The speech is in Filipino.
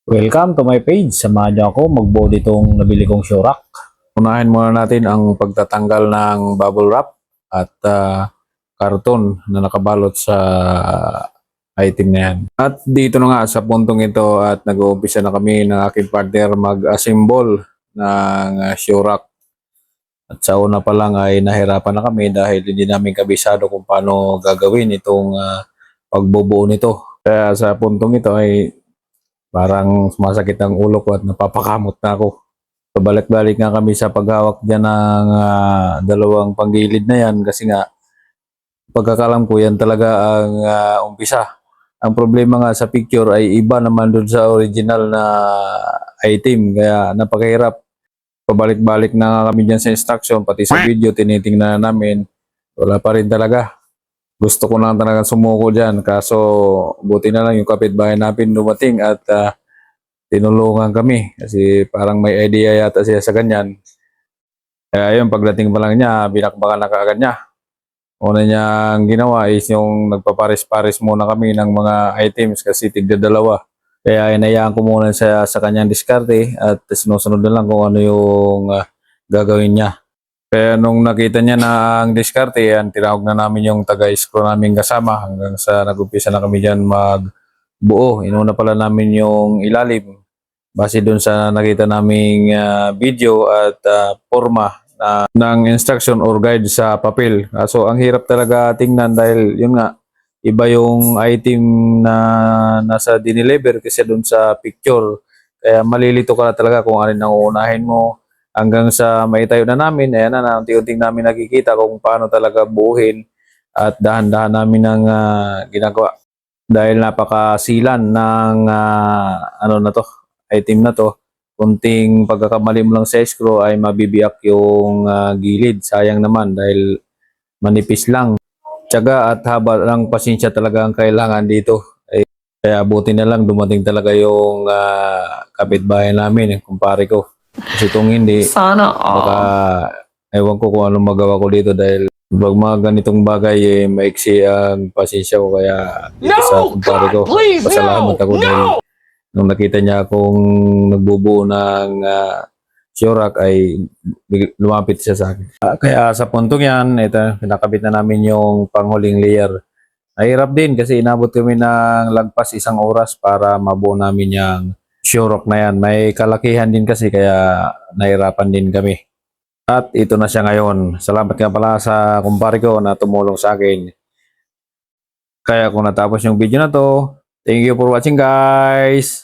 Welcome to my page. Samahan niyo ako magbuo itong nabili kong Shorak. Unahin muna natin ang pagtatanggal ng bubble wrap at karton na nakabalot sa item na yan. At dito na nga sa puntong ito at nag-uumpisa na kami ng aking partner mag-assemble ng Shorak. At sa una pa lang ay nahirapan na kami dahil hindi namin kabisado kung paano gagawin itong pagbubuo nito. Kaya sa puntong ito ay parang sumasakit ang ulo ko at napapakamot na ako. Pabalik-balik nga kami sa paghawak dyan ng dalawang panggilid na yan kasi nga pagkakalam ko yan talaga ang umpisa. Ang problema nga sa picture ay iba naman dun sa original na item kaya napakahirap. Pabalik-balik na nga kami dyan sa instruction pati sa video tinitingnan namin wala pa rin talaga. Gusto ko na talaga sumuko dyan kaso buti na lang yung kapitbahay namin dumating at tinulungan kami kasi parang may idea yata siya sa ganyan. Kaya yun, pagdating pa lang niya, binakbakan na kaagad niya. Una niyang ginawa is yung nagpapares-pares muna kami ng mga items kasi tigda dalawa. Kaya inayaan ko muna sa kanyang diskarte at sinusunod na lang kung ano yung gagawin niya. Kaya nung nakita niya na ang diskarte, yan, tinawag na namin yung taga-screw namin kasama hanggang sa nag-umpisa na kami dyan magbuo. Inuna pala namin yung ilalim base doon sa nakita naming video at forma ng instruction or guide sa papel. So ang hirap talaga tingnan dahil yun nga, iba yung item na nasa dineliver kasi doon sa picture. Kaya malilito ka na talaga kung alin ang uunahin mo. Hanggang sa maitayo na namin, ayan na, unti-unting namin nakikita kung paano talaga buuhin at dahan-dahan namin ang ginagawa. Dahil napakasilan ng ano na to, item na to, kunting pagkakamali mo lang sa screw ay mabibiyak yung gilid. Sayang naman dahil manipis lang. Tiyaga at haba ng pasensya talaga ang kailangan dito. Kaya buti na lang dumating talaga yung kapitbahay namin, yung kumpare ko. Kasi kung hindi, Sana baka all. ewan ko kung anong magawa ko dito dahil pag mga ganitong bagay maiksi ang pasensya ko kaya dito sa kumpare ko. Pasalamat ako dahil nung nakita niya akong nagbubuo ng Shorak ay lumapit siya sa akin. Kaya sa puntong yan, ito, pinakabit na namin yung panghuling layer. Nahirap din kasi inabot kami ng lagpas 1 oras para mabuo namin yung Shorak na yan. May kalakihan din kasi kaya nahirapan din kami. At ito na siya ngayon. Salamat nga pala sa kumpare ko na tumulong sa akin. Kaya kung natapos yung video na to, thank you for watching guys!